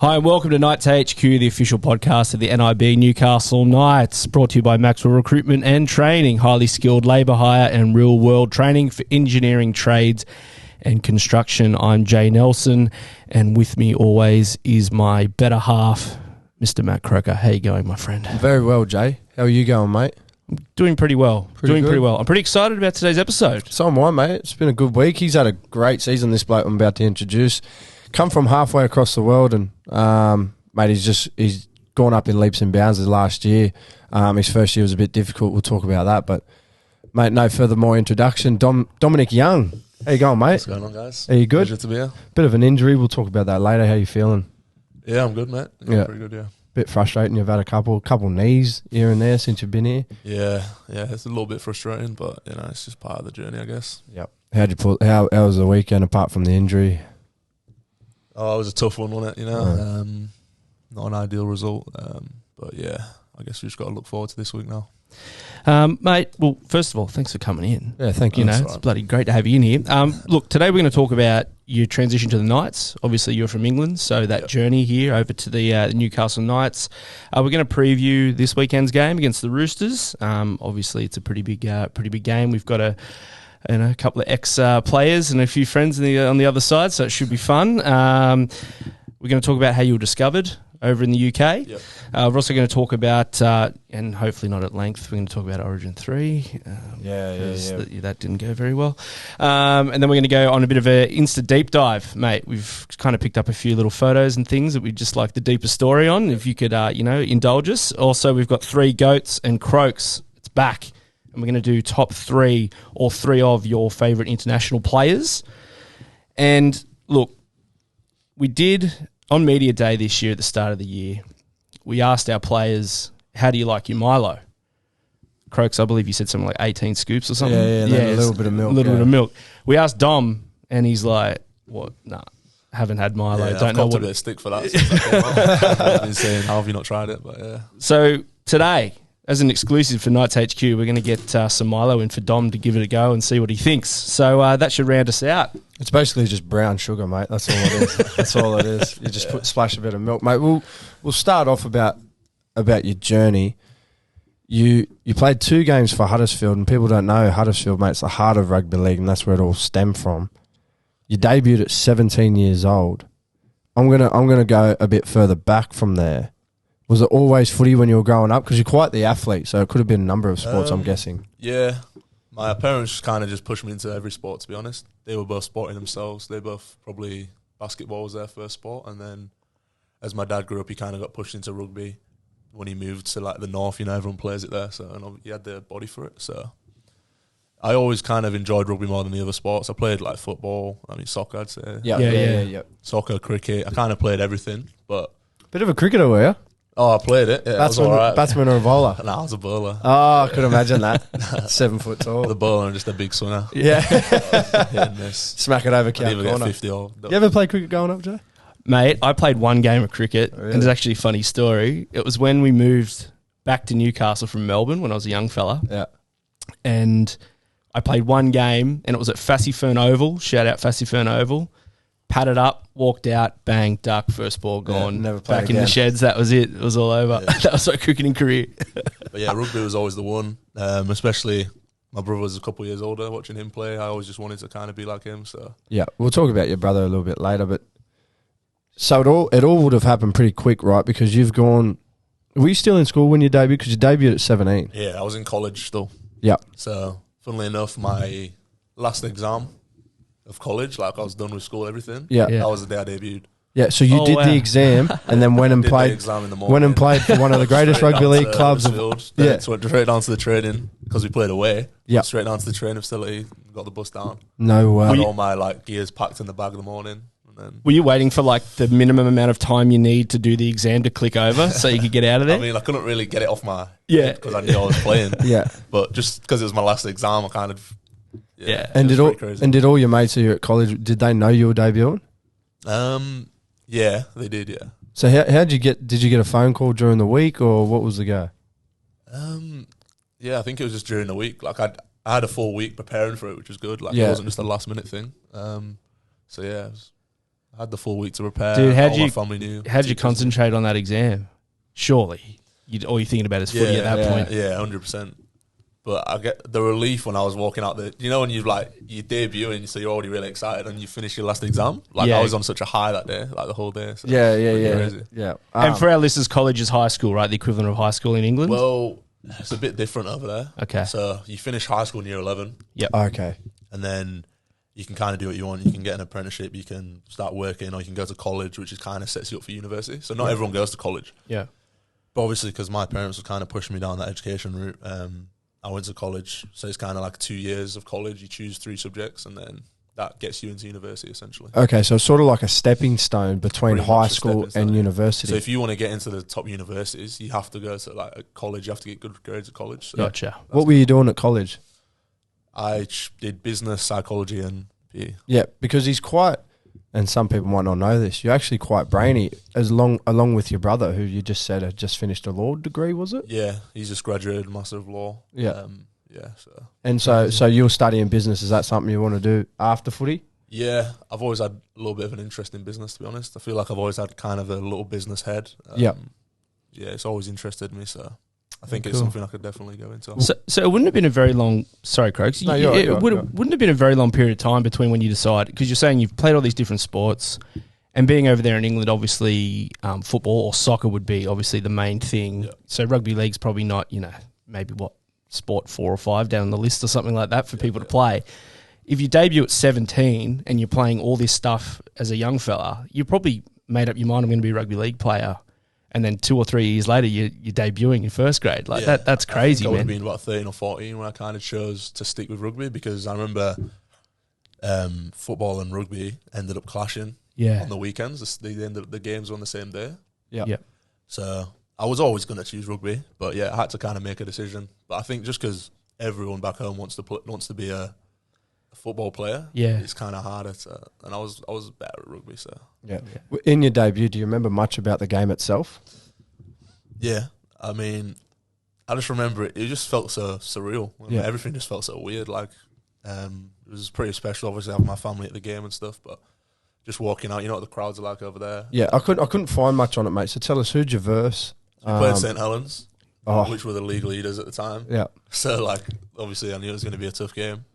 Hi and welcome to Knights HQ, the official podcast of the NIB Newcastle Knights, brought to you by Maxwell Recruitment and Training, highly skilled labour hire and real-world training for engineering, trades and construction. I'm Jay Nelson, and with me always is my better half, Mr. Matt Croker. How you going, my friend? Very well, Jay. How are you going, mate? I'm doing pretty well. Pretty well. I'm pretty excited about today's episode. So am I, mate. It's been a good week. He's had a great season, this bloke I'm about to introduce. Come from halfway across the world, and mate, he's gone up in leaps and bounds the last year. His first year was a bit difficult. We'll talk about that, but mate, no further more introduction. Dominic Young, how you going, mate? What's going on, guys? Are you good? Pleasure to be here. Bit of an injury. We'll talk about that later. How you feeling? Yeah, I'm good, mate. Yeah. Pretty good. Yeah. Bit frustrating. You've had a couple knees here and there since you've been here. Yeah. It's a little bit frustrating, but it's just part of the journey, I guess. Yep. How was the weekend apart from the injury? Oh, it was a tough one, wasn't it? Not an ideal result, but yeah, I guess we just got to look forward to this week now. Mate, well, first of all, thanks for coming in. Yeah, thank you. It's bloody great to have you in here. Look, today we're going to talk about your transition to the Knights. Obviously, you're from England, so that journey here over to the Newcastle Knights. We're going to preview this weekend's game against the Roosters. Obviously, it's a pretty big game. We've got a couple of ex-players and a few friends on the other side, so it should be fun. We're going to talk about how you were discovered over in the UK. Yep. We're also going to talk about, and hopefully not at length, we're going to talk about Origin 3. That didn't go very well. And then we're going to go on a bit of an Insta deep dive, mate. We've kind of picked up a few little photos and things that we'd just like the deeper story on, if you could, indulge us. Also, we've got 3 goats and croaks. It's back. And we're going to do top 3 or 3 of your favourite international players. And look, we did, on Media Day this year at the start of the year, we asked our players, how do you like your Milo? Croaks, I believe you said something like 18 scoops or something. Yeah, a little bit of milk. A little bit of milk. We asked Dom, and he's like, what? Nah, haven't had Milo. Yeah, Don't know what. A bit of stick for that. Since I came out. I've been saying, how have you not tried it? But yeah. So today, as an exclusive for Knights HQ, we're going to get some Milo in for Dom to give it a go and see what he thinks. So that should round us out. It's basically just brown sugar, mate. That's all it is. That's all it is. You just splash a bit of milk, mate. We'll start off about your journey. You played 2 games for Huddersfield, and people don't know Huddersfield, mate. It's the heart of rugby league, and that's where it all stemmed from. You debuted at 17 years old. I'm gonna go a bit further back from there. Was it always footy when you were growing up? Because you're quite the athlete, so it could have been a number of sports, I'm guessing. Yeah. My parents kind of just pushed me into every sport, to be honest. They were both sporting themselves. They both probably basketball was their first sport. And then as my dad grew up, he kind of got pushed into rugby when he moved to like the north. Everyone plays it there. And he had the body for it. So I always kind of enjoyed rugby more than the other sports. I played like football. Soccer, I'd say. Yeah. Soccer, cricket. I kind of played everything. But Bit of a cricketer, were you? I played it. Yeah, batsman or a bowler? No, I was a bowler. Oh, I could imagine that. 7 foot tall. The bowler and just a big swinner. Yeah. Hit and miss. Smack it over I'd count even get corner. 50 or... You ever play cricket going up, Jay? Mate, I played 1 game of cricket, Really? and it's actually a funny story. It was when we moved back to Newcastle from Melbourne when I was a young fella. Yeah. And I played 1 game, and it was at Fassy Fern Oval. Shout out Fassy Fern Oval. Padded up, walked out, bang, duck, first ball gone. never played back in the again. sheds. That was it. It was all over. Yeah. That was my cricketing career. But yeah, rugby was always the one. Especially my brother was a couple of years older. Watching him play, I always just wanted to kind of be like him. So Yeah, we'll talk about your brother a little bit later, but so it all would have happened pretty quick, right? Because you've gone... Were you still in school when you debuted? Because you debuted at 17. yeah, I was in college still. Yeah. So funnily enough, my last exam of college, like I was done with school, everything. Yeah. Yeah. That was the day I debuted. Yeah, so you did wow. the exam and then went and Did the played... exam in the morning. Went and played for one of the greatest Straight rugby down league to clubs. Huddersfield. Yeah. Then went straight down to the training because we played away. Yeah. Straight down to the training facility, got the bus down. No Had way. all my gears packed in the bag in the morning. And then Were you waiting for the minimum amount of time you need to do the exam to click over so you could get out of there? I couldn't really get it off my Yeah. because I knew I was playing. Yeah. But just because it was my last exam, I kind of Yeah. And it did was all pretty crazy. and did all your mates who were at college, did they know you were debuting? Yeah, they did. Yeah. So how did you get a phone call during the week, or what was the go? Yeah, I think it was just during the week. I had a full week preparing for it, which was good. It Yeah. wasn't just a last minute thing. So yeah, it was I had the full week to prepare. Dude, my family knew. How'd you concentrate on that exam? Surely, all you're thinking about is footy at that point. Yeah, 100%. But I get the relief when I was walking out there. You know when you're debuting, so you're already really excited, and you finish your last exam. I was on such a high that day, like the whole day. So Yeah. And for our listeners, college is high school, right? The equivalent of high school in England. Well, it's a bit different over there. Okay. So you finish high school in year 11. Yep. Okay. And then you can kind of do what you want. You can get an apprenticeship, you can start working, or you can go to college, which is kind of sets you up for university. So not everyone goes to college. Yeah. But obviously, because my parents were kind of pushing me down that education route, I went to college. So it's kind of like 2 years of college. You choose 3 subjects, and then that gets you into university, essentially. Okay, so it's sort of like a stepping stone between high school and university. So if you want to get into the top universities, you have to go to like a college. You have to get good grades at college. So Gotcha. What were you doing at college? I did business, psychology, and PE. Yeah, because he's quite, and some people might not know this, you're actually quite brainy, along with your brother, who you just said had just finished a law degree, was it? Yeah, he's just graduated Master of Law. Yeah. So. And so you're studying business. Is that something you want to do after footy? Yeah, I've always had a little bit of an interest in business, to be honest. I feel like I've always had kind of a little business head. Yeah, it's always interested me, so I think it's something I could definitely go into. So it wouldn't have been a very long... Sorry, Croaks. No, wouldn't have been a very long period of time between when you decide... Because you're saying you've played all these different sports, and being over there in England, obviously football or soccer would be obviously the main thing. Yep. So rugby league's probably not, maybe sport 4 or 5 down the list or something like that for people to play. If you debut at 17 and you're playing all this stuff as a young fella, you probably made up your mind, I'm going to be a rugby league player. And then 2 or 3 years later, you're debuting in first grade. That's crazy, I man. would have been about 13 or 14 when I kind of chose to stick with rugby, because I remember football and rugby ended up clashing on the weekends. The games were on the same day. Yeah. So I was always going to choose rugby, but I had to kind of make a decision. But I think just because everyone back home wants to be a football player, it's kind of harder to, and I was better at rugby. So In your debut, do you remember much about the game itself? Yeah, I mean, I just remember it just felt so surreal. Everything just felt so weird. It was pretty special, obviously, having my family at the game and stuff, but just walking out, you know what the crowds are like over there. Yeah, I couldn't find much on it, mate. So tell us, who'd you verse? We played St Helens, which were the league leaders at the time. Yeah. So, obviously I knew it was going to be a tough game.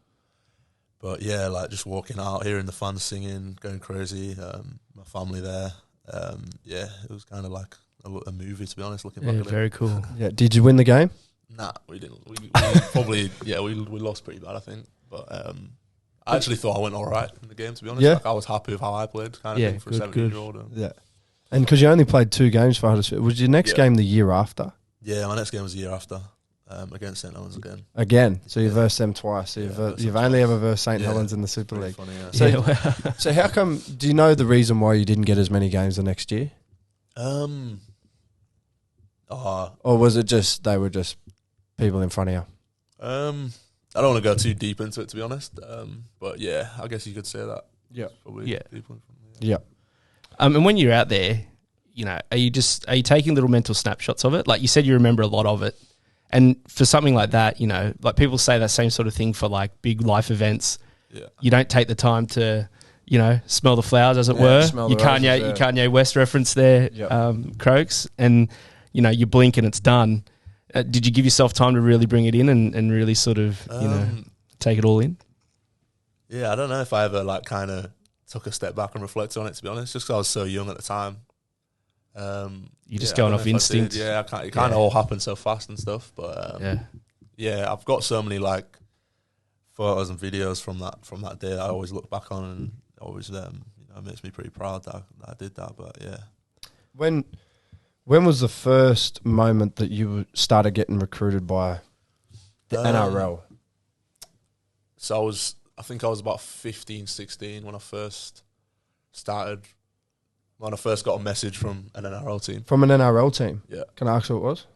But, just walking out, hearing the fans singing, going crazy, my family there. It was kind of like a movie, to be honest, looking back at it. Very cool. Yeah. Did you win the game? Nah, we didn't. We probably, we lost pretty bad, I think. But I actually thought I went all right in the game, to be honest. Yeah. I was happy with how I played, kind of thing, for a 17-year-old. Yeah. And because you only played 2 games for Huddersfield, was your next game the year after? Yeah, my next game was the year after, against St Helens again. Again? So you versed them twice. So you've only ever versed St Helens in the Super League. Funny, So how come, do you know the reason why you didn't get as many games the next year? Or was it just, they were just people in front of you? I don't want to go too deep into it, to be honest. But I guess you could say that. Yeah. Probably people in front of Yeah. And when you're out there, are you taking little mental snapshots of it? Like you said, you remember a lot of it. And for something like that, people say that same sort of thing for big life events. Yeah. You don't take the time to, smell the flowers, as it were. You Kanye West reference there, Croaks. And, you blink and it's done. Did you give yourself time to really bring it in and really sort of, take it all in? Yeah, I don't know if I ever kind of took a step back and reflected on it, to be honest, just because I was so young at the time. You're just going off instinct. Yeah, it kind of all happened so fast and stuff. But I've got so many photos and videos from that day that I always look back on, and always it makes me pretty proud that I did that. But when was the first moment that you started getting recruited by the NRL? So I think I was about 15, 16 when I first started. When I first got a message from an NRL team. From an NRL team? Yeah. Can I ask who it was?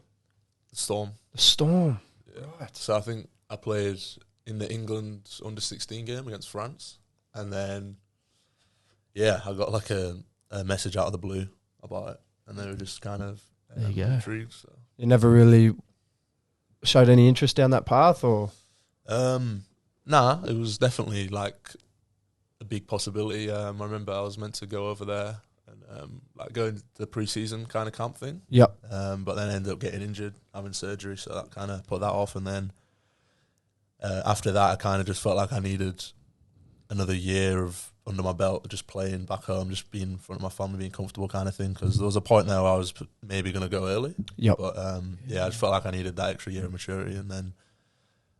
The Storm. The Storm. Yeah. Right. So I think I played in the England under-16 game against France. And then, I got a message out of the blue about it. And they were just kind of intrigued. So. You never really showed any interest down that path, or? Nah, it was definitely a big possibility. I remember I was meant to go over there and like go into the pre-season kind of camp thing. Yep. But then ended up getting injured, having surgery, so that kind of put that off. And then after that, I kind of just felt like I needed another year of under my belt, just playing back home, just being in front of my family, being comfortable kind of thing. Because there was a point there where I was maybe going to go early. Yep. But yeah, I just felt like I needed that extra year of maturity. And then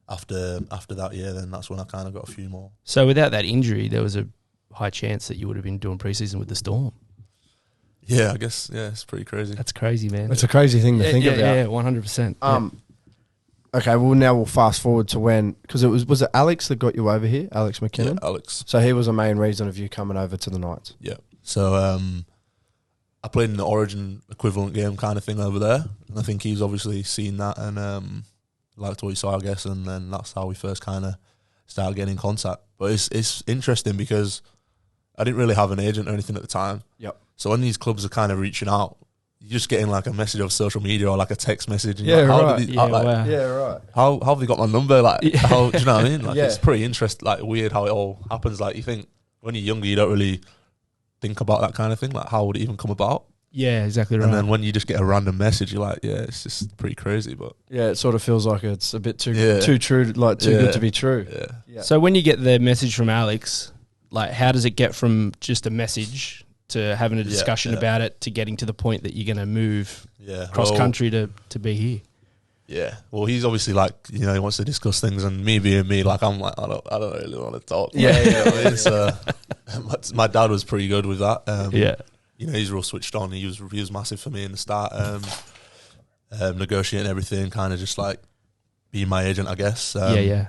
after that year, then that's when I kind of got a few more. So without that injury, there was a high chance that you would have been doing preseason with the Storm. Yeah, I guess, yeah, it's pretty crazy. That's crazy, man. It's a crazy thing to think about. Yeah, 100%. Okay, well, now we'll fast forward to when, because was it Alex that got you over here, Alex McKinnon? Yeah, Alex. So he was a main reason of you coming over to the Knights. Yeah. So I played in the Origin equivalent game kind of thing over there, and I think he's obviously seen that and liked what he saw, I guess, and then that's how we first kind of started getting in contact. But it's interesting because I didn't really have an agent or anything at the time. Yep. So when these clubs are kind of reaching out, you're just getting like a message of social media or like a text message. And Yeah, like, how right. did Wow. Yeah, right. How have they got my number? Like, how, do you know what I mean? Like, Yeah. it's pretty interesting, like weird how it all happens. Like, you think when you're younger, you don't really think about that kind of thing. Like, how would it even come about? Yeah, exactly right. And then when you just get a random message, you're like, yeah, it's just pretty crazy. But Yeah, it sort of feels like it's a bit too true, like too Yeah. good to be true. yeah. So when you get the message from Alex, like how does it get from just a message to having a discussion about it to getting to the point that you're going to move cross country to be here? Yeah. Well, he's obviously like, you know, he wants to discuss things, and me being me, like I'm like, I don't really want to talk. Yeah, you know what I mean? So my dad was pretty good with that. You know, he's real switched on. He was massive for me in the start, negotiating everything, kind of just like being my agent, I guess.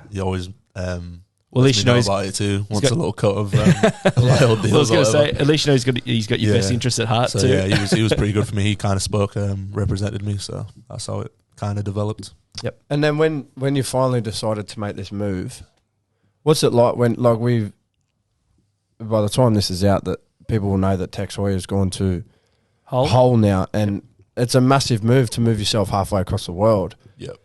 He always well, at least you know about it too. Wants a little cut of little deals. I was going to say, at least you know he's got your best interests at heart so, too. Yeah, he was pretty good for me. He kind of spoke, represented me, so that's how it kind of developed. Yep. And then when you finally decided to make this move, what's it like when by the time this is out, that people will know that Tex Hoyer's gone to Hull now, and it's a massive move to move yourself halfway across the world. Yep.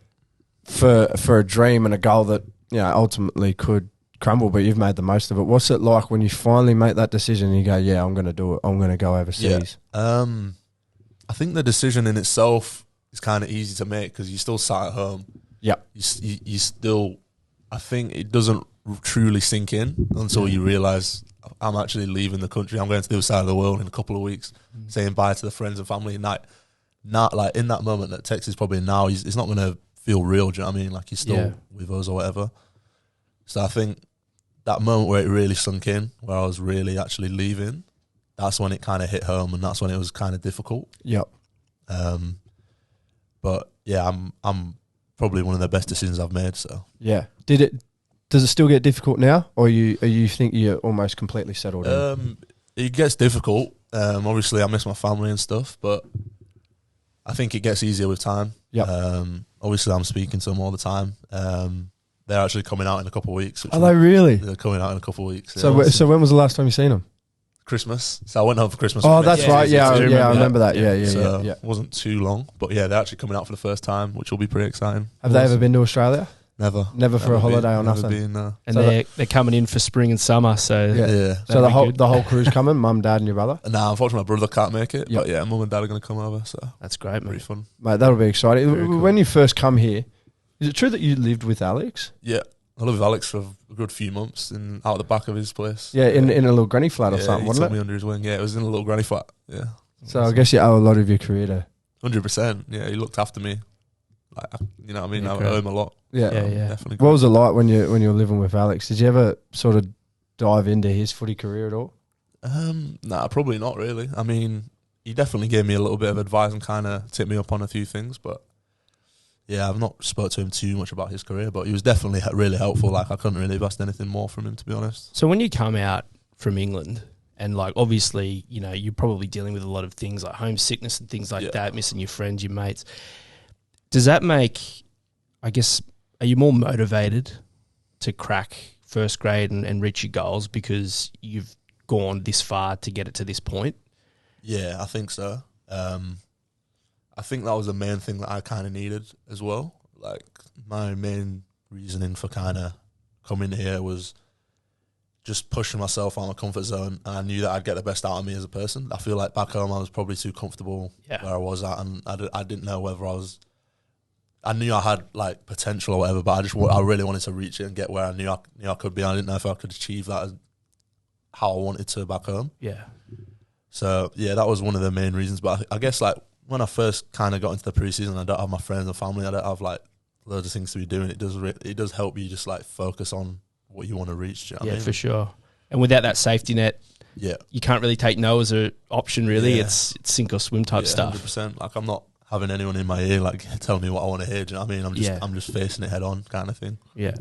For a dream and a goal that, you know, ultimately could crumble, but you've made the most of it. What's it like when you finally make that decision and you go, yeah, I'm going to do it, I'm going to go overseas? Yeah. I think the decision in itself is kind of easy to make because you still sat at home. Yep. You still, I think it doesn't truly sink in until you realise I'm actually leaving the country. I'm going to the other side of the world in a couple of weeks, saying bye to the friends and family. And not like in that moment that Tex is probably now, it's not going to feel real. Do you know what I mean? Like he's still with us or whatever. So I think that moment where it really sunk in, where I was really actually leaving, that's when it kind of hit home, and that's when it was kind of difficult. Yep. But yeah, I'm probably one of the best decisions I've made. So yeah, does it still get difficult now, or you think you're almost completely settled in? It gets difficult. Obviously, I miss my family and stuff, but I think it gets easier with time. Yeah. Obviously, I'm speaking to them all the time. They're actually coming out in a couple of weeks. Are they really? They're coming out in a couple of weeks. So when was the last time you seen them? Christmas. So I went home for Christmas. Oh, that's right. Yeah, I remember that. Yeah. It wasn't too long, but yeah, they're actually coming out for the first time, which will be pretty exciting. Have they ever been to Australia? Never for a holiday or nothing. And so they're coming in for spring and summer. So So the whole crew's coming. Mum, dad, and your brother. Nah, unfortunately, my brother can't make it. But yeah, mum and dad are going to come over. So that's great, pretty fun, mate. That'll be exciting. Cool. When you first come here, is it true that you lived with Alex? Yeah, I lived with Alex for a good few months out the back of his place. Yeah, in a little granny flat or something, wasn't it? He took me under his wing. Yeah, it was in a little granny flat. Yeah. So I guess you owe a lot of your career to 100%. Yeah, he looked after me. Like, you know what I mean? I owe him a lot. Yeah. Definitely. What was it like when you were living with Alex? Did you ever sort of dive into his footy career at all? Nah, probably not really. I mean, he definitely gave me a little bit of advice and kind of tipped me up on a few things, but yeah, I've not spoke to him too much about his career, but he was definitely really helpful. Like, I couldn't really have asked anything more from him, to be honest. So when you come out from England, and like obviously, you know, you're probably dealing with a lot of things like homesickness and things like that, missing your friends, your mates. Does that make, I guess, are you more motivated to crack first grade and reach your goals because you've gone this far to get it to this point? Yeah, I think so. I think that was the main thing that I kind of needed as well. Like, my main reasoning for kind of coming here was just pushing myself out of my comfort zone, and I knew that I'd get the best out of me as a person. I feel like back home I was probably too comfortable where I was at, and I didn't know whether I knew I had like potential or whatever, but I really wanted to reach it and get where I knew I could be. I didn't know if I could achieve that how I wanted to back home. Yeah. So yeah, that was one of the main reasons. But I guess like when I first kind of got into the preseason, I don't have my friends and family. I don't have like loads of things to be doing. It does help you just like focus on what you want to reach. Do you know what I mean? For sure. And without that safety net, you can't really take no as an option. Really, it's sink or swim type stuff. 100%. Like I'm not having anyone in my ear like telling me what I want to hear. Do you know what I mean? I'm just facing it head on, kind of thing. Yeah.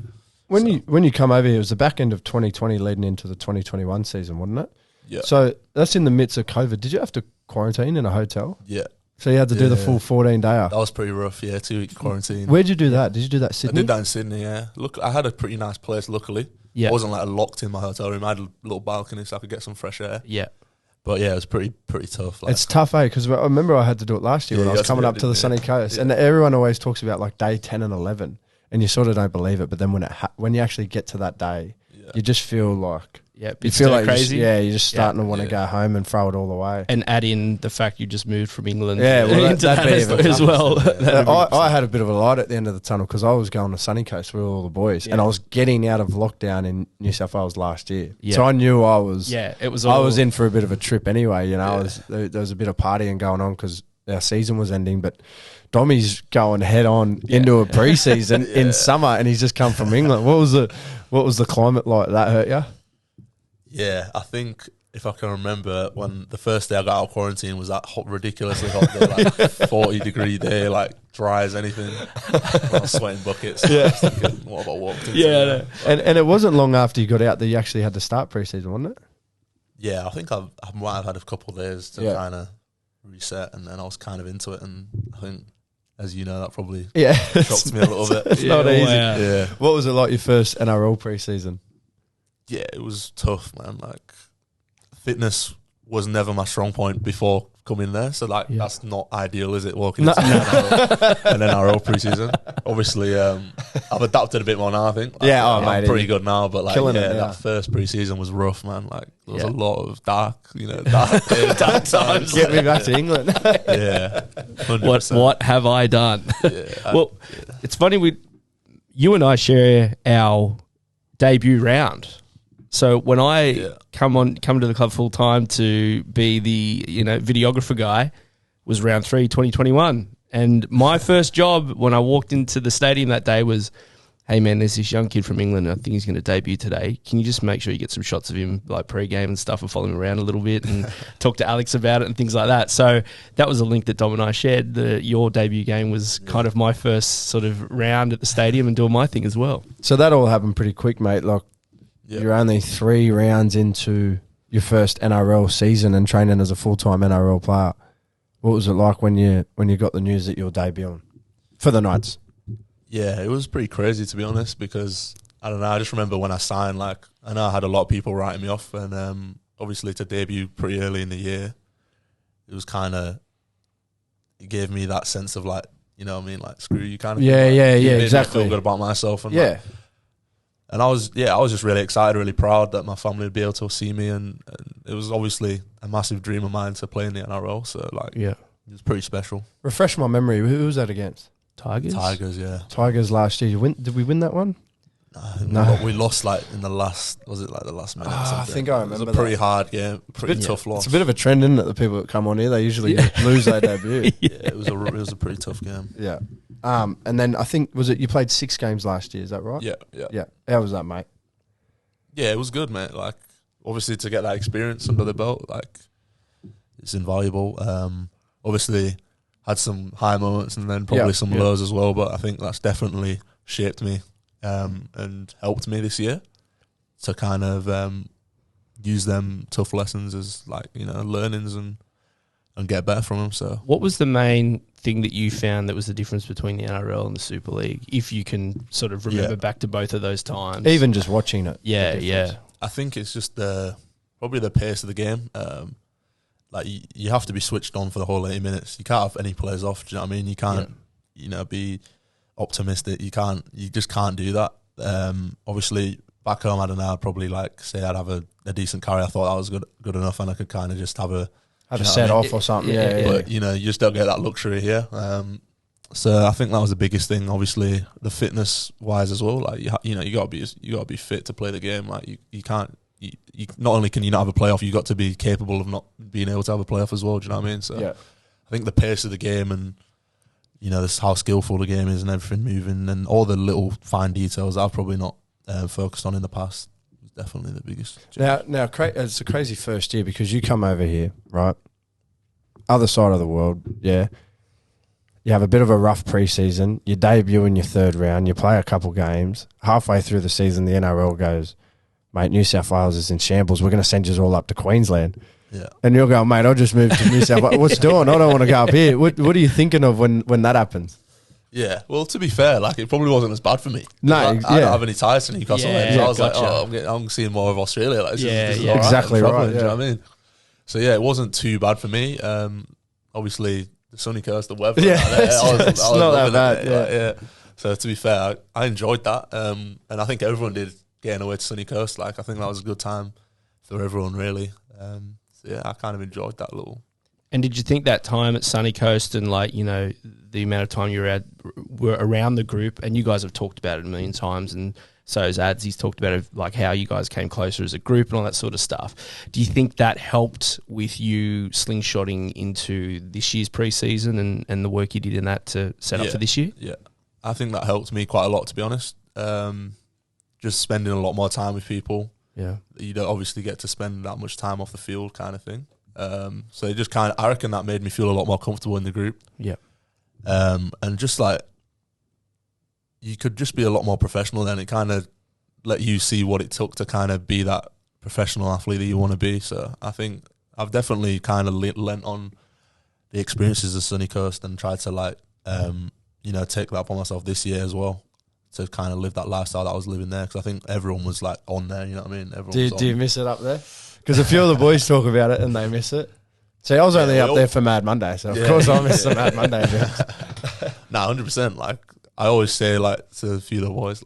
When you come over here, it was the back end of 2020 leading into the 2021 season, wasn't it? Yeah. So that's in the midst of COVID. Did you have to quarantine in a hotel? Yeah. So you had to do the full 14-day. That was pretty rough, 2-week quarantine. Where'd you do that? Did you do that in Sydney? I did that in Sydney, yeah. Look, I had a pretty nice place, luckily. Yeah. I wasn't like locked in my hotel room. I had a little balcony so I could get some fresh air. Yeah. But yeah, it was pretty tough. Like, it's tough, because I remember I had to do it last year when I was coming up to the sunny coast. And everyone always talks about like day 10 and 11, and you sort of don't believe it. But then when you actually get to that day, you just feel like... Yeah, you feel like crazy. You're just starting to want to go home and throw it all away. And add in the fact you just moved from England. Yeah, well, into that as well. I had a bit of a light at the end of the tunnel because I was going to Sunny Coast with all the boys, and I was getting out of lockdown in New South Wales last year. Yeah. So I knew I was. Yeah, it was. I was in for a bit of a trip anyway. You know, there was a bit of partying going on because our season was ending, but Dommy's going head on into a pre-season in summer, and he's just come from England. What was the climate like? That hurt you? Yeah, I think if I can remember, when the first day I got out of quarantine was that ridiculously hot day, like 40-degree day, like dry as anything. I was sweating buckets. Yeah. Thinking, what have I walked into? Yeah, and it wasn't long after you got out that you actually had to start pre-season, wasn't it? Yeah, I think I might have had a couple of days to kind of reset, and then I was kind of into it, and I think, as you know, that probably shocked me a little bit. It's not easy. Yeah. What was it like your first NRL pre-season? Yeah, it was tough, man. Like, fitness was never my strong point before coming there. So, like, that's not ideal, is it? Walking into an NRL preseason. Obviously, I've adapted a bit more now, I think. Like, I'm pretty good now. But, like, that first preseason was rough, man. Like, there was a lot of dark times. Get me back to England. Yeah. 100%. What have I done? Well, it's funny, you and I share our debut round. So when I come to the club full time to be the videographer guy, was round 3, 2021, and my first job when I walked into the stadium that day was, hey man, there's this young kid from England. I think he's going to debut today. Can you just make sure you get some shots of him like pre-game and stuff, and follow him around a little bit and talk to Alex about it and things like that. So that was a link that Dom and I shared. Your debut game was kind of my first sort of round at the stadium and doing my thing as well. So that all happened pretty quick, mate. Like. Yep. You're only 3 rounds into your first NRL season and training as a full-time NRL player. What was it like when you got the news that you're debuting for the Knights? Yeah, it was pretty crazy, to be honest, because, I don't know, I just remember when I signed, like, I know I had a lot of people writing me off, and obviously to debut pretty early in the year, it was kind of, it gave me that sense of, like, you know what I mean, like, screw you kind of thing. Yeah, exactly. I feel good about myself. And like, and I was just really excited, really proud that my family would be able to see me, and it was obviously a massive dream of mine to play in the NRL. So like, it was pretty special. Refresh my memory. Who was that against? Tigers. Tigers last year. Did we win that one? No, we lost like in the last. Was it like the last minute? I think I remember. It was a pretty hard game, pretty tough loss. It's a bit of a trend, isn't it? The people that come on here, they usually lose their debut. It was a pretty tough game. Yeah. And then I think, you played 6 games last year, is that right? Yeah. How was that, mate? Yeah, it was good, mate. Like, obviously to get that experience under the belt, like, it's invaluable. Obviously had some high moments and then probably some lows as well, but I think that's definitely shaped me and helped me this year to kind of use them tough lessons as, like, learnings and get better from them. So, what was the main thing that you found that was the difference between the NRL and the Super League, if you can sort of remember back to both of those times? Even just watching it. Yeah. I think it's just probably the pace of the game. Like, you have to be switched on for the whole 80 minutes. You can't have any players off. Do you know what I mean? You can't, be optimistic. You just can't do that. Obviously, back home, I don't know, I'd probably like say I'd have a decent carry. I thought that was good enough, and I could kind of just have a set off or something. Yeah. But you just don't get that luxury here. So I think that was the biggest thing. Obviously, the fitness wise as well. Like you gotta be fit to play the game. Like you can't. You not only can you not have a playoff, you got to be capable of not being able to have a playoff as well. Do you know what I mean? So I think the pace of the game and this how skillful the game is and everything moving and all the little fine details that I've probably not focused on in the past is definitely the biggest. Now, it's a crazy first year because you come over here, right? Other side of the world, yeah. You have a bit of a rough preseason. You debut in your third round. You play a couple games. Halfway through the season, the NRL goes, mate, New South Wales is in shambles. We're going to send you all up to Queensland. Yeah. And you're going, mate, I'll just move to New South Wales. What's doing? I don't want to go up here. What are you thinking of when that happens? Yeah, well, to be fair, like it probably wasn't as bad for me. No, I don't have any ties to Newcastle. Yeah, so I was gotcha. like, I'm seeing more of Australia. Like, this is all exactly I'm right. Do you know what I mean? So yeah, it wasn't too bad for me. Obviously, the sunny coast, the weather. Yeah, it's not that bad. Yeah. So to be fair, I enjoyed that, and I think everyone did getting away to sunny coast. Like I think that was a good time for everyone, really. So yeah, I kind of enjoyed that little. And did you think that time at Sunny Coast and the amount of time you were around the group, and you guys have talked about it a million times, and so has Ads, he's talked about it, like how you guys came closer as a group and all that sort of stuff. Do you think that helped with you slingshotting into this year's preseason and the work you did in that to set up for this year? Yeah, I think that helped me quite a lot, to be honest. Just spending a lot more time with people. Yeah, you don't obviously get to spend that much time off the field, kind of thing. So it just I reckon that made me feel a lot more comfortable in the group. Yeah. And just like, you could just be a lot more professional then. It kind of let you see what it took to kind of be that professional athlete that you want to be. So I think I've definitely kind of lent on the experiences of Sunny Coast and tried to take that upon myself this year as well, to kind of live that lifestyle that I was living there. Because I think everyone was like on there, you know what I mean? Everyone do you miss it up there? Because a few of the boys talk about it and they miss it. See, I was only up there for Mad Monday, so of course I miss the Mad Monday events. Nah, 100%. Like I always say, like to a few of the boys,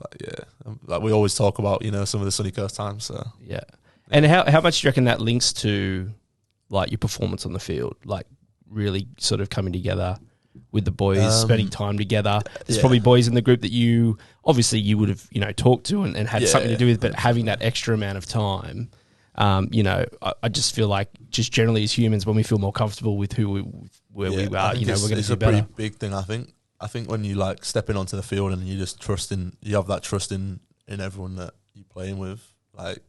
like we always talk about, some of the Sunny Coast times. So yeah. And how much do you reckon that links to like your performance on the field? Like really sort of coming together with the boys, spending time together. There's probably boys in the group that you would have talked to and had something to do with, but having that extra amount of time. I just feel like just generally as humans, when we feel more comfortable with who we are, we're going to do better. It's a pretty big thing, I think. I think when you like stepping onto the field and you just you have that trust in everyone that you're playing with, like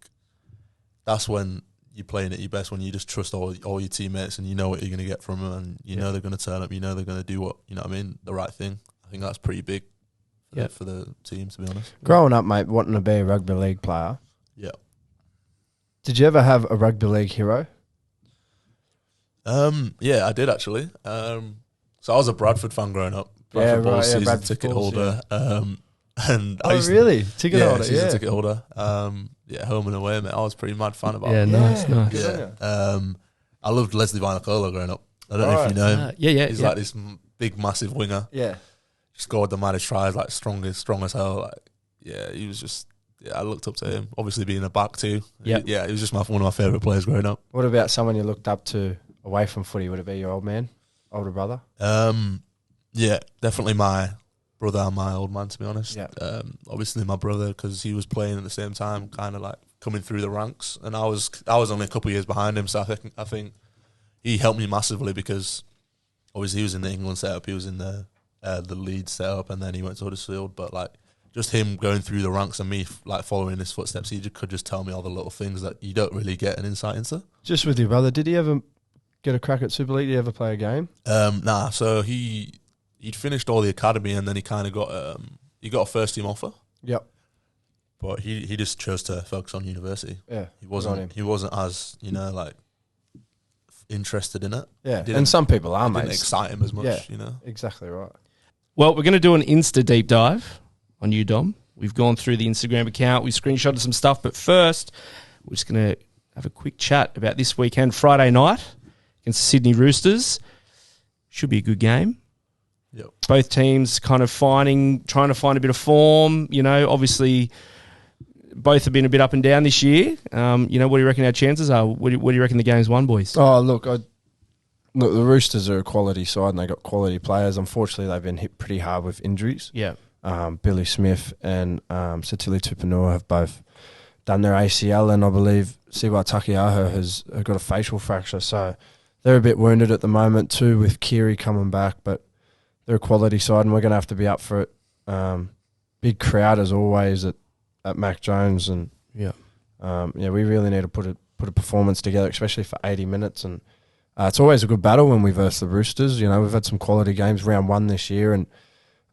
that's when you're playing at your best, when you just trust all your teammates and you know what you're going to get from them, and you know they're going to turn up, you know they're going to do what, the right thing. I think that's pretty big for the team, to be honest. Growing up, mate, wanting to be a rugby league player. Yeah. Did you ever have a rugby league hero? Yeah, I did actually. So I was a Bradford fan growing up. Bradford Bulls season ticket holder. And really? Ticket holder, season ticket holder. Home and away, mate. I was a pretty mad fan about it. Nice. Yeah. I loved Leslie Vinocola growing up. I don't know if you know him. He's like this big, massive winger. Yeah. Scored the maddest tries, like strong as hell. He was just. Yeah, I looked up to him. Obviously, being a back too. Yeah, he was just one of my favourite players growing up. What about someone you looked up to away from footy? Would it be your older brother? Yeah, definitely my brother and my old man, to be honest. Yeah. Obviously, my brother, because he was playing at the same time, kind of like coming through the ranks, and I was only a couple of years behind him. So I think he helped me massively because obviously he was in the England setup, he was in the Leeds setup, and then he went to Huddersfield, but like. Just him going through the ranks and me like following his footsteps, he could just tell me all the little things that you don't really get an insight into. Just with your brother, did he ever get a crack at Super League? Did he ever play a game? Nah. So he'd finished all the academy and then he kind of got a first team offer. Yep. But he just chose to focus on university. Yeah. He wasn't as like interested in it. Yeah. And some people are, mate. Didn't excite him as much. Yeah. Exactly right. Well, we're going to do an Insta deep dive on you, Dom. We've gone through the Instagram account. We've screenshotted some stuff. But first, we're just going to have a quick chat about this weekend, Friday night, against the Sydney Roosters. Should be a good game. Yep. Both teams kind of trying to find a bit of form. Obviously, both have been a bit up and down this year. What do you reckon our chances are? What do you reckon the game's won, boys? Oh, look, the Roosters are a quality side and they got quality players. Unfortunately, they've been hit pretty hard with injuries. Yeah. Billy Smith and Satili Tupanua have both done their ACL, and I believe Siwa Takiaho has got a facial fracture. So they're a bit wounded at the moment too, with Kiri coming back. But they're a quality side, and we're going to have to be up for it. Big crowd as always at Mac Jones, and we really need to put a performance together, especially for 80 minutes. And it's always a good battle when we verse the Roosters. You know, we've had some quality games. Round 1 this year, and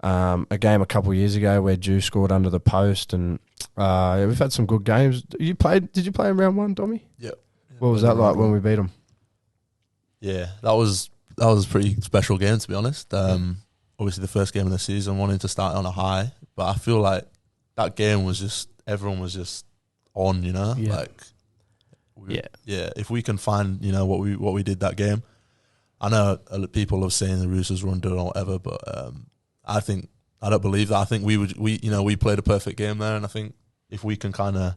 a game a couple of years ago where Jew scored under the post, and we've had some good games. Did you play in round 1, Dommy? Yep. What was that like when we beat them? Yeah, that was a pretty special game, to be honest. Obviously the first game of the season, wanting to start on a high, but I feel like that game was just, everyone was just on, you know? Yeah. If we can find, what we did that game. I know people are saying the Roosters were undone or whatever, but I don't believe that. I think we played a perfect game there, and I think if we can kind of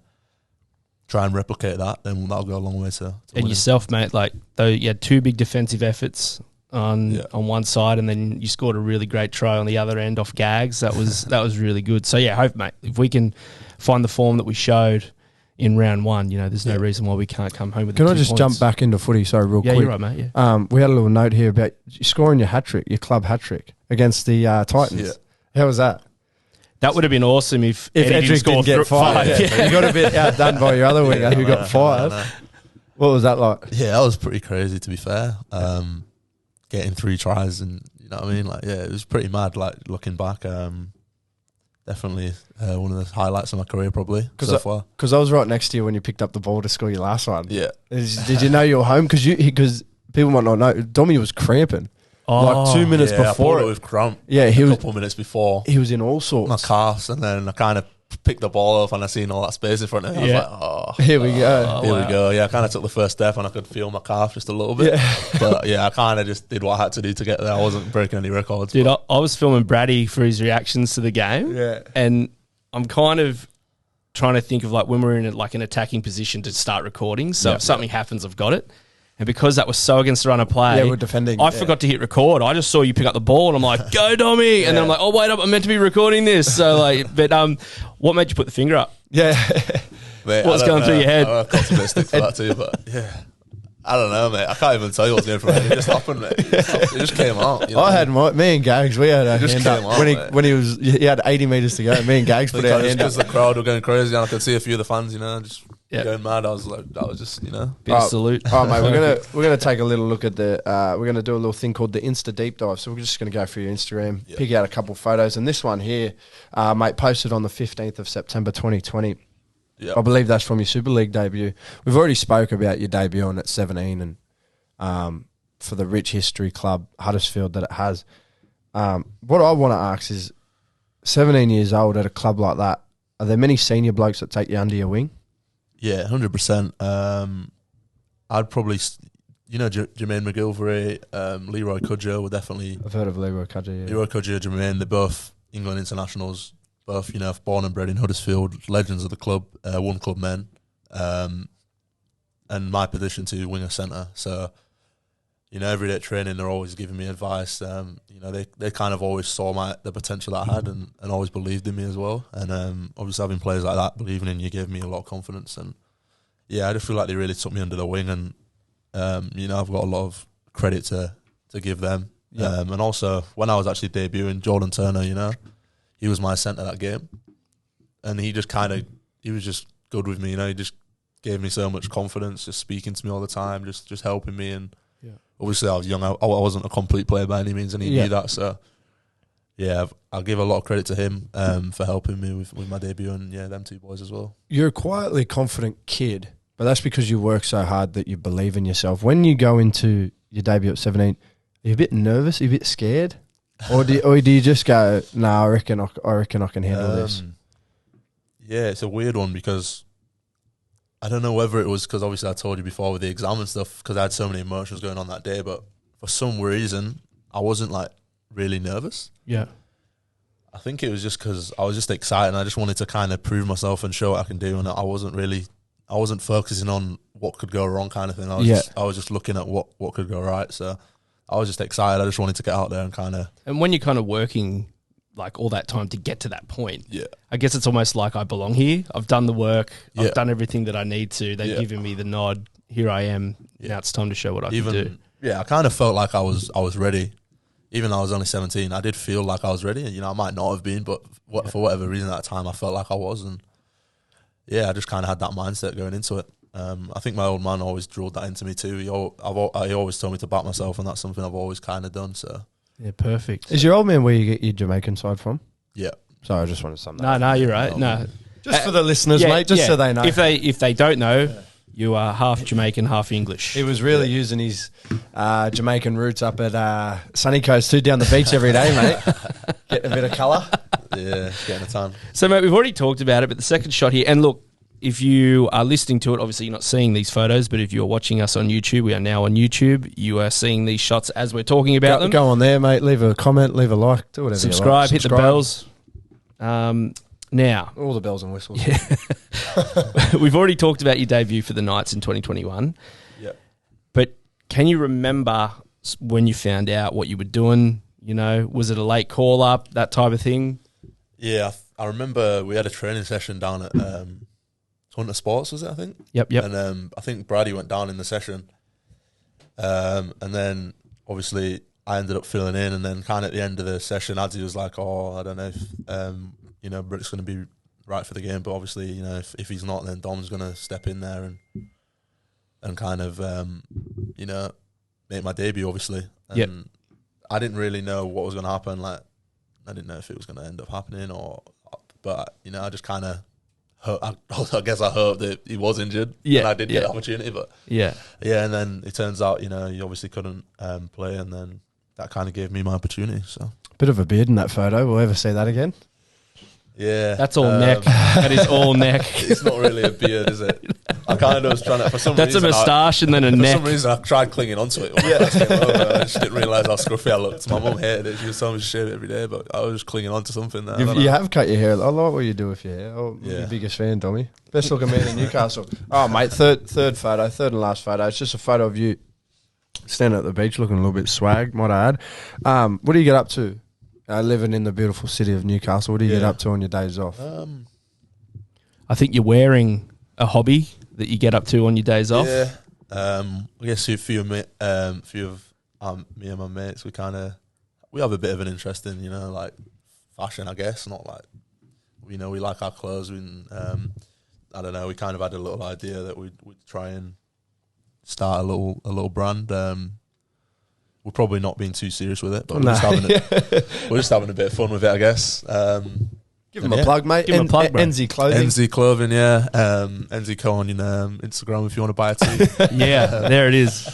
try and replicate that, then that'll go a long way to and winning. yourself, mate, though you had 2 big defensive efforts on one side, and then you scored a really great try on the other end off Gags. That was really good. So hope, mate, if we can find the form that we showed in round 1, there's no reason why we can't come home with. Can the I 2 just points. jump back into footy? Sorry, real quick. Yeah, you're right, mate. Yeah. We had a little note here about you scoring your hat-trick, your club hat-trick against the Titans. Yeah. How was that? That would have been awesome if Edric didn't get 5. Yeah. You got a bit outdone by your other winger who got 5. What was that like? Yeah, that was pretty crazy, to be fair. Getting 3 tries, and you know what I mean? It was pretty mad, looking back. Definitely one of the highlights of my career, probably, so far. Because I was right next to you when you picked up the ball to score your last one. Yeah. Did you know you were home? Because people might not know, Dommy was cramping. 2 minutes before. I with cramp. Yeah, a couple of minutes before. He was in all sorts. My calves, and then I kind of picked the ball up and I seen all that space in front of me. I was like, here we go. Here we go. Yeah, I kind of took the first step and I could feel my calf just a little bit. Yeah. But I kind of just did what I had to do to get there. I wasn't breaking any records. Dude, I was filming Brady for his reactions to the game. Yeah. And I'm kind of trying to think of when we're in an attacking position to start recording. So if something happens, I've got it. And because that was so against the run of play, we're defending. I forgot to hit record. I just saw you pick up the ball, and I'm like, "Go, Dommy!" And then I'm like, "Oh, wait up! I'm meant to be recording this." So what made you put the finger up? Yeah, mate, what's going through your head? I've got to stick for that too, but I don't know, mate. I can't even tell you what's going from it. It just happened, mate. It just came out. I had me and Gags. We had a hand up when he had 80 meters to go. Me and Gags put our hand up because the crowd were going crazy, and I could see a few of the fans, just going mad. I was like, that was just, bit of salute. All right, mate. We're gonna take a little look at we're gonna do a little thing called the Insta deep dive. So we're just gonna go through your Instagram, pick out a couple photos, and this one here, mate, posted on the 15th of September 2020. Yep. I believe that's from your Super League debut. We've already spoke about your debut on at 17 and for the rich history club Huddersfield that it has. What I want to ask is, 17 years old at a club like that, are there many senior blokes that take you under your wing? Yeah, 100%. I'd probably, Jermaine McGilvery, Leroy Cudger were definitely... I've heard of Leroy Cudger, yeah. Leroy Cudger, Jermaine, they're both England internationals, both, born and bred in Huddersfield, legends of the club, one club men, and my position to winger centre. So, every day at training, they're always giving me advice. They kind of always saw the potential that I had and always believed in me as well. And obviously having players like that believing in you gave me a lot of confidence. And I just feel like they really took me under the wing. And I've got a lot of credit to give them. Yeah. And also when I was actually debuting, Jordan Turner, he was my centre that game, and he was just good with me. He just gave me so much confidence, just speaking to me all the time, just helping me. And obviously I was young. I wasn't a complete player by any means, and he knew that. So, I'll give a lot of credit to him for helping me with my debut, and them two boys as well. You're a quietly confident kid, but that's because you work so hard that you believe in yourself. When you go into your debut at 17, are you a bit nervous? Are you a bit scared? Or do you just go, I reckon I can handle this? Yeah, it's a weird one because I don't know whether it was because obviously I told you before with the exam and stuff, because I had so many emotions going on that day, but for some reason I wasn't really nervous. Yeah. I think it was just because I was just excited and I just wanted to kind of prove myself and show what I can do, and I wasn't focusing on what could go wrong kind of thing. I was just looking at what could go right. So I was just excited. I just wanted to get out there and kind of. And when you're kind of working like all that time to get to that point, yeah, I guess it's almost like I belong here. I've done the work. I've done everything that I need to. They've given me the nod. Here I am. Now it's time to show what I can do. Yeah, I kind of felt like I was ready. Even though I was only 17, I did feel like I was ready. And, I might not have been, but for whatever reason at that time, I felt like I was. And, yeah, I just kind of had that mindset going into it. I think my old man always drilled that into me too. He always told me to back myself, and that's something I've always kind of done. So yeah, perfect. Is your old man where you get your Jamaican side from? Yeah. Sorry, I just want to sum that up. No, you're right. No, just for the listeners, mate, just so they know. If they don't know, you are half Jamaican, half English. He was really using his Jamaican roots up at Sunny Coast too, down the beach every day, mate. Getting a bit of colour. Yeah, getting a ton. So, mate, we've already talked about it, but the second shot here, and look, if you are listening to it, obviously you're not seeing these photos, but if you're watching us on YouTube, we are now on YouTube. You are seeing these shots as we're talking about them. Go on there, mate. Leave a comment, leave a like, do whatever Subscribe, you like. hit the bells. Now, all the bells and whistles. Yeah. We've already talked about your debut for the Knights in 2021. Yeah. But can you remember when you found out what you were doing? Was it a late call up, that type of thing? Yeah, I remember we had a training session down at Hunter Sports, was it, I think? Yep. And I think Brady went down in the session. And then, obviously, I ended up filling in, and then kind of at the end of the session, Adzi was like, I don't know if, Britt's going to be right for the game, but obviously, if he's not, then Dom's going to step in there and kind of, make my debut, obviously. And I didn't really know what was going to happen. Like, I didn't know if it was going to end up happening but I just kind of, I guess I hoped that he was injured. Yeah. And I did get the opportunity, but yeah. And then it turns out, he obviously couldn't play, and then that kind of gave me my opportunity. So bit of a beard in that photo. We'll ever see that again? Yeah. That's all neck. That is all neck. It's not really a beard, is it? I kind of was trying to, for some That's reason. That's a moustache and then a neck. For some reason, I tried clinging onto it. I just didn't realise how scruffy I looked. My mum hated it. She was telling me to shave it every day, but I was just clinging onto something there. You have cut your hair. I like what you do with your hair. I'm your biggest fan, Dommy. Best looking man in Newcastle. Oh, mate, third photo, third and last photo. It's just a photo of you standing at the beach looking a little bit swag, might I add. What do you get up to? Living in the beautiful city of Newcastle, what do you get up to on your days off? I think you're wearing a hobby that you get up to on your days off. Yeah. I guess a few of me and my mates, we have a bit of an interest in, like fashion, I guess. Not like, we like our clothes. I don't know, we kind of had a little idea that we'd try and start a little brand. We're probably not being too serious with it, but we're just having a bit of fun with it, I guess. Give him a plug, mate. Give him a plug, bro. NZ Clothing. NZ Clothing, yeah. NZ Co on Instagram if you want to buy a tee. Yeah, there it is.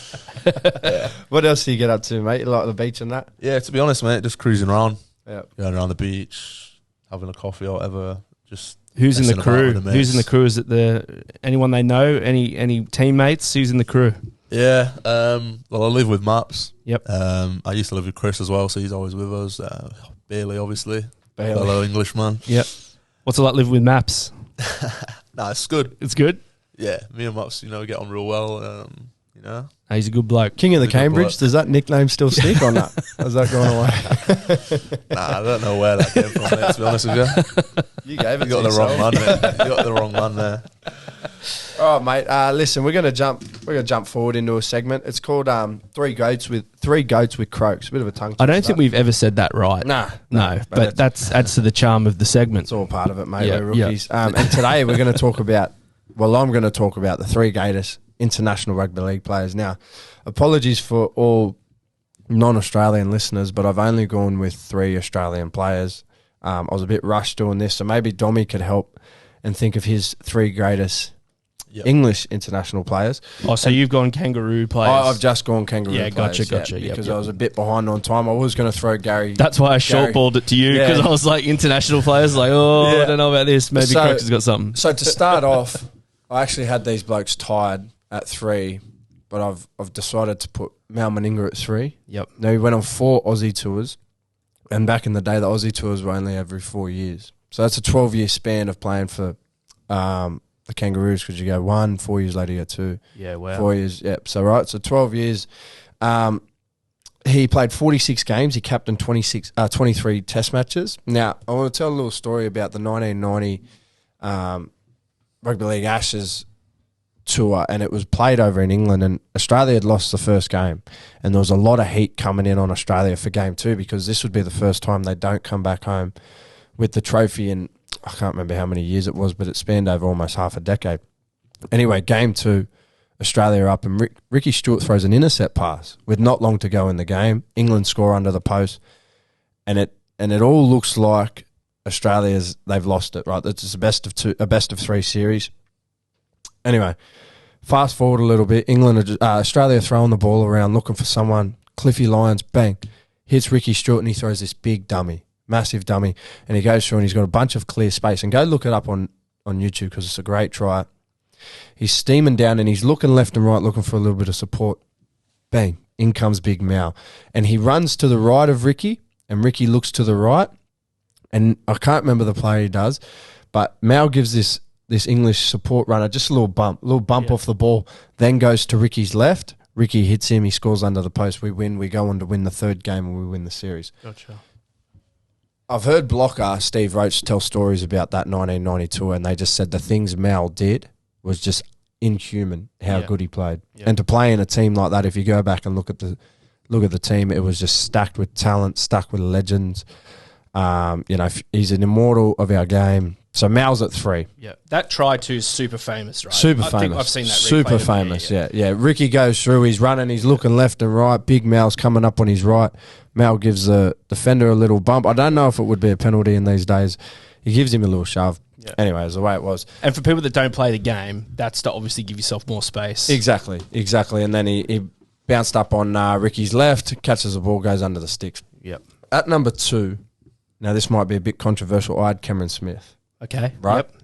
What else do you get up to, mate? You like the beach and that? Yeah, to be honest, mate, just cruising around. Yeah. Going around the beach, having a coffee or whatever. Just who's in the crew? Who's in the crew? Is it anyone they know? Any teammates? Who's in the crew? Yeah, well, I live with Maps. Yep. I used to live with Chris as well, so he's always with us. Bailey, obviously. Bailey. Fellow Englishman. Yep. What's it like living with Maps? Nah, it's good. It's good? Yeah, me and Maps, we get on real well, He's a good bloke. King of the Cambridge, does that nickname still stick or not? Has that gone away? Nah, I don't know where that came from, mate, to be honest with you. You gave it You got the wrong man, mate. You got the wrong man there. All right, mate. Listen, we're gonna jump forward into a segment. It's called Three Goats with Croaks. A bit of a tongue. I don't think we've ever said that right. No, but that adds to the charm of the segment. It's all part of it, mate. We're rookies. And today we're going to talk about. Well, I'm going to talk about the three greatest international rugby league players. Now, apologies for all non-Australian listeners, but I've only gone with 3 Australian players. I was a bit rushed doing this, so maybe Dommy could help and think of his 3 greatest English international players. Oh, so you've gone kangaroo players. I've just gone kangaroo players. Gotcha. Because I was a bit behind on time. I was going to throw Gary. That's why I shortballed it to you, because I was like, international players, I don't know about this. Maybe Croaks has got something. So to start off, I actually had these blokes tied at 3, but I've decided to put Mal Meninga at 3. Yep. Now, he went on 4 Aussie tours. And back in the day, the Aussie tours were only every 4 years. So that's a 12-year span of playing for the Kangaroos, because you go 1, 4 years later you go 2. Yeah, wow. 4 years, yep. So, right, so 12 years. He played 46 games. He captained 23 test matches. Now, I want to tell a little story about the 1990 Rugby League Ashes tour, and it was played over in England, and Australia had lost the first game, and there was a lot of heat coming in on Australia for game 2, because this would be the first time they don't come back home with the trophy in, I can't remember how many years it was, but it spanned over almost half a decade. Anyway, game 2, Australia are up, and Ricky Stewart throws an intercept pass with not long to go in the game. England score under the post, and it all looks like they've lost it, right? It's a best of 3 series. Anyway, fast forward a little bit. Australia throwing the ball around, looking for someone. Cliffy Lyons, bang, hits Ricky Stewart, and he throws this big dummy, massive dummy, and he goes through and he's got a bunch of clear space. And go look it up on YouTube, because it's a great try. He's steaming down and he's looking left and right, looking for a little bit of support. Bang, in comes Big Mal. And he runs to the right of Ricky, and Ricky looks to the right. And I can't remember the play he does, but Mal gives this English support runner just a little bump off the ball, then goes to Ricky's left. Ricky hits him, he scores under the post, we win, we go on to win the 3rd game, and we win the series. Gotcha. I've heard blocker Steve Roach tell stories about that 1990 tour, and they just said the things Mal did was just inhuman, how good he played. Yeah. And to play in a team like that, if you go back and look at the team, it was just stacked with talent, stacked with legends. He's an immortal of our game. So Mal's at 3. Yeah, that try too is super famous, right? Super famous. I think I've seen that. Super famous. Yeah. Ricky goes through. He's running. He's looking left and right. Big Mal's coming up on his right. Mal gives the defender a little bump. I don't know if it would be a penalty in these days. He gives him a little shove. Yeah. Anyway, it's the way it was. And for people that don't play the game, that's to obviously give yourself more space. Exactly. And then he bounced up on Ricky's left, catches the ball, goes under the sticks. Yep. At number 2, now this might be a bit controversial, I had Cameron Smith. Okay. Right? Yep.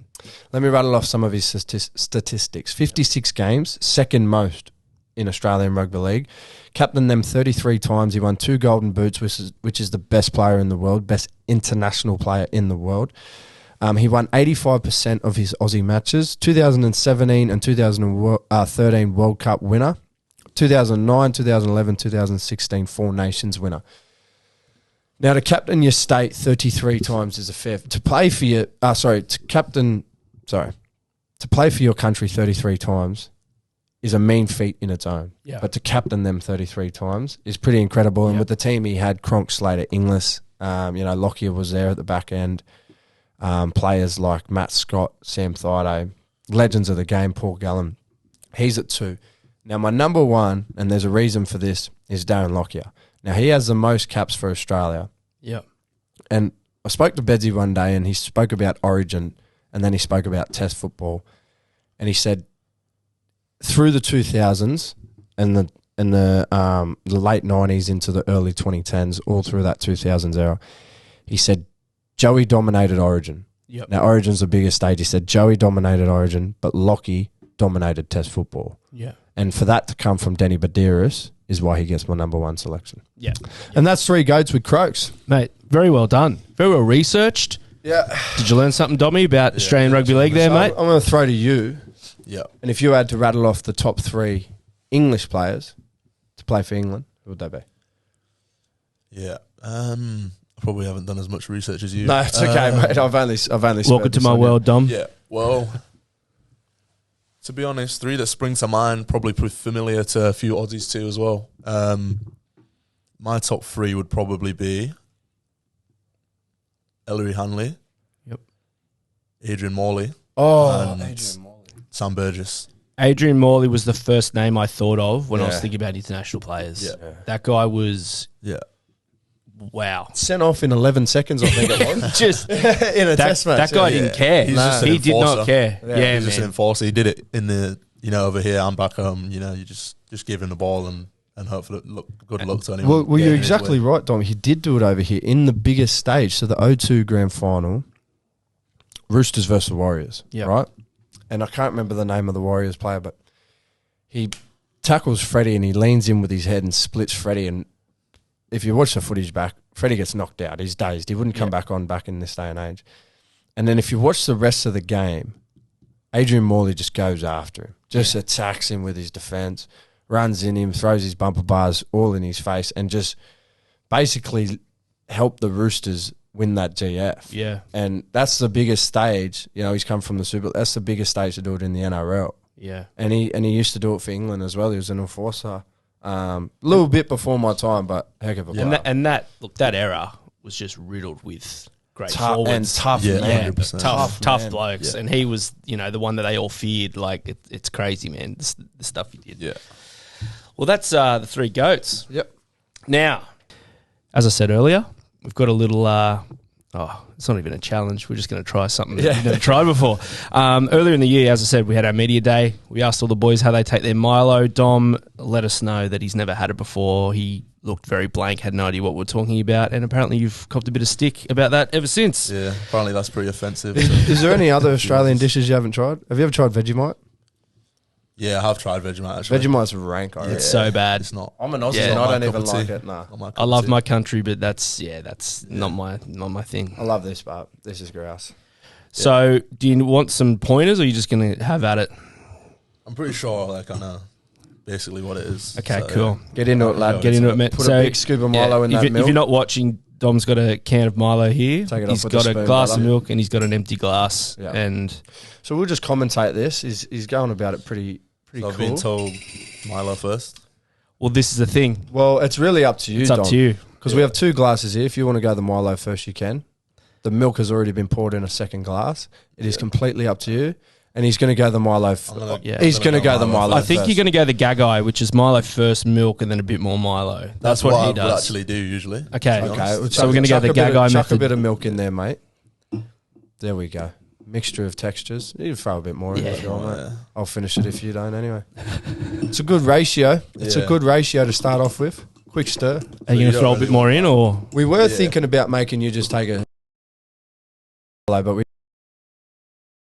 Let me rattle off some of his statistics. 56 games, second most in Australian Rugby League. Captained them 33 times. He won 2 Golden Boots, which is the best player in the world, best international player in the world. He won 85% of his Aussie matches. 2017 and 2013 World Cup winner. 2009, 2011, 2016 Four Nations winner. Now, to captain your state 33 times is a fair... To play for your... To play for your country 33 times is a mean feat in its own. Yeah. But to captain them 33 times is pretty incredible. And with the team he had, Croaks, Slater, Inglis, Lockyer was there at the back end. Players like Matt Scott, Sam Thaiday, legends of the game, Paul Gallen. He's at 2. Now, my number 1, and there's a reason for this, is Darren Lockyer. Now, he has the most caps for Australia. Yeah. And I spoke to Bedsy one day, and he spoke about Origin, and then he spoke about Test football. And he said, through the 2000s and the late 90s into the early 2010s, all through that 2000s era, he said, Joey dominated Origin. Yep. Now, Origin's the biggest stage. He said Joey dominated Origin, but Lockie dominated Test football. Yeah. And for that to come from Denny Badiris is why he gets my number 1 selection. Yeah. And that's 3 goats with Croaks. Mate, very well done. Very well researched. Yeah. Did you learn something, Dommy, about Australian Rugby League there, mate? I'm going to throw to you. Yeah. And if you had to rattle off the top 3 English players to play for England, who would they be? Yeah. I probably haven't done as much research as you. No, it's okay, mate. I've only welcome to my world, Dom. Yeah. Well, to be honest, 3 that spring to mind, probably familiar to a few Aussies too as well. My top 3 would probably be Ellery Hanley. Yep. Adrian Morley. Oh, Adrian Morley. Sam Burgess. Adrian Morley was the first name I thought of when I was thinking about international players. Yeah. That guy was... Yeah. Wow. Sent off in 11 seconds, I think it was. Just in a test match. That guy didn't care. He did not care. Yeah, he's just an enforcer. He did it in the, over here, I'm back home, you just give him the ball and hopefully good luck to anyone. Well, you're exactly right, Dom. He did do it over here in the biggest stage. So the O2 Grand Final, Roosters versus Warriors, right? And I can't remember the name of the Warriors player, but he tackles Freddie and he leans in with his head and splits Freddie, and if you watch the footage back, Freddie gets knocked out. He's dazed. He wouldn't come back in this day and age. And then if you watch the rest of the game, Adrian Morley just goes after him, just attacks him with his defence, runs in him, throws his bumper bars all in his face, and just basically help the Roosters win that GF. Yeah. And that's the biggest stage. You know, he's come from the Super. That's the biggest stage to do it in the NRL. Yeah. And he used to do it for England as well. He was an enforcer. A little bit before my time, but heck of a player. And that era was just riddled with great tough forwards. and tough, Yeah, man. 100%. Tough man. blokes. Yeah. And he was, the one that they all feared. Like, it's crazy, man, the stuff he did. Yeah. Well, that's the three GOATs. Yep. Now, as I said earlier, we've got a little... it's not even a challenge. We're just going to try something that we've never tried before. Earlier in the year, as I said, we had our media day. We asked all the boys how they take their Milo. Dom let us know that he's never had it before. He looked very blank, had no idea what we were talking about, and apparently you've copped a bit of stick about that ever since. Yeah, apparently that's pretty offensive. Is there any other Australian dishes you haven't tried? Have you ever tried Vegemite? Yeah, I have tried Vegemite actually. Vegemite's rank, I reckon. It's so bad. It's not. I'm an Aussie Yeah. and I Not don't my even cup of like tea. it. Nah. Not my cup I of love tea. my country, but that's not my thing. I love this, but this is grouse. So, do you want some pointers, or are you just going to have at it? I'm pretty sure like I know basically what it is. Okay, So, cool. Get into it, lad. Get into it, mate. Put a big scoop of Milo in if that you- milk. If you're not watching, Dom's got a can of Milo here. Take it He's off with got a a spoon, glass of brother. milk and he's got an empty glass. Yeah. And So we'll just commentate this. He's going about it pretty So I've cool. been told Milo first. well, this is the thing. Well, it's really up to you, It's up Dom. to you. Because we have two glasses here. If you want to go the Milo first, you can. The milk has already been poured in a second glass. It is completely up to you. And he's going to go the Milo. He's going to go the Milo I think first. you're going to go the Gagai, which is Milo first, milk, and then a bit more Milo. That's what he I would does. actually do usually. Okay. to be Okay, honest. well, So we're gonna go the chuck a bit of- Gagai Chuck a method. bit of milk in there, mate. There we go. Mixture of textures. You can throw a bit more in if you want, mate. Yeah. I'll finish it if you don't anyway. It's a good ratio. It's a Yeah. good ratio to start off with. Quick stir. Are you you going to don't throw a really bit more in, or We were Yeah. thinking about making you just take a but we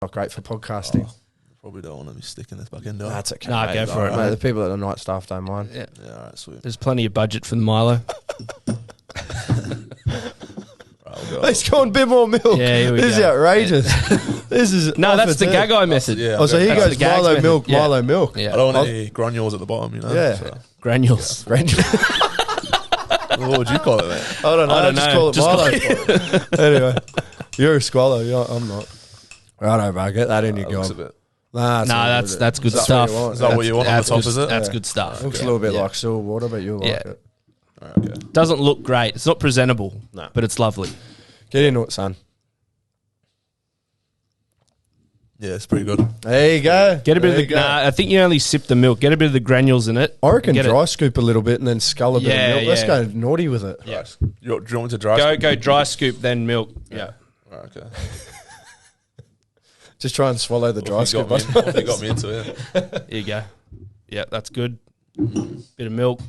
not great for podcasting. Probably don't want to be sticking this back in, do I? That's okay. Nah, mate. go for it, Mate, mate. the people at the night staff don't mind. yeah, Yeah, alright, sweet. there's plenty of budget for the Milo. Right, we'll go. Let's go on a bit more milk. Yeah, here we this is go. outrageous. This is No, off that's its the head. Gagai method. Yeah, Oh, so he That's goes the Gags Milo method. milk, Yeah. Milo milk. Yeah. I don't want I'll- any granules at the bottom, you know? Yeah. So. Granules. What would you call it, mate? I don't know. I don't just know. call it Just Milo. Anyway, you're a squallow. I'm not. Righto, bro. Get that in your Looks a gob. bit. Nah, that's good Is that stuff. what you want? Is that what you want on the That's top, good- is it? That's Yeah. good stuff. Looks a little bit Yeah. like still water, but you'll like Yeah. it. Alright, okay. Doesn't look great. It's not presentable, No. but it's lovely. Get into it, son. Yeah, it's pretty good. There you go. Get a bit There of you the. go. Nah, I think you only sip the milk. Get a bit of the granules in it. I reckon Get it. dry scoop a little bit and then scull a bit Yeah, of milk. Let's yeah. go naughty with it. Yeah. Right. Do you want me to dry scoop? Go dry scoop, then milk. Yeah. Right, okay. Just try and swallow the dry What scoop. have you got me into it? Here you go. Yeah, that's good. Bit of milk.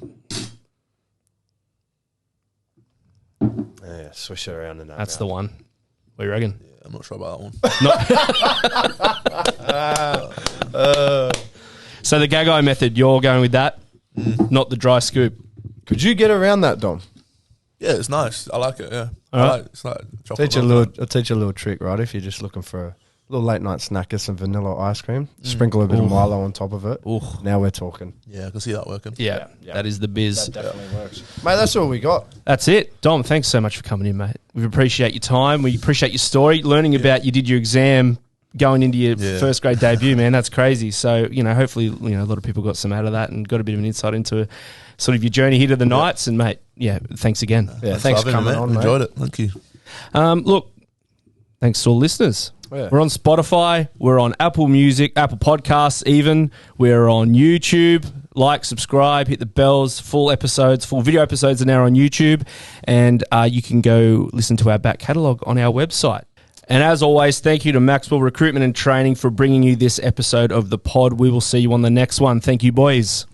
Yeah, swish it around in that. That's the one. What do you reckon? Yeah, I'm not sure about that one. So the Gagai method, you're going with that, not the dry scoop. Could you get around that, Dom? Yeah, it's nice. I like it, yeah. All I right. like it's like chocolate. I'll teach you a little trick, right? If you're just looking for a little late night snack, get some vanilla ice cream, sprinkle a bit of Ooh. Milo on top of it. Ooh. Now we're talking. Yeah, I can see that working. Yeah, Yeah. that is the biz. Definitely works. Mate, that's all we got. That's it. Dom, thanks so much for coming in, mate. We appreciate your time. We appreciate your story. Learning about you did your exam going into your first grade debut, man. That's crazy. So, hopefully, a lot of people got some out of that and got a bit of an insight into sort of your journey here to the Knights. And, mate, thanks again. Yeah, thanks for coming on, mate. Enjoyed it. Thank you. Look, thanks to all listeners. Yeah. We're on Spotify. We're on Apple Music, Apple Podcasts even. We're on YouTube. Like, subscribe, hit the bells. Full video episodes are now on YouTube. And you can go listen to our back catalogue on our website. And as always, thank you to Maxwell Recruitment and Training for bringing you this episode of the pod. We will see you on the next one. Thank you, boys.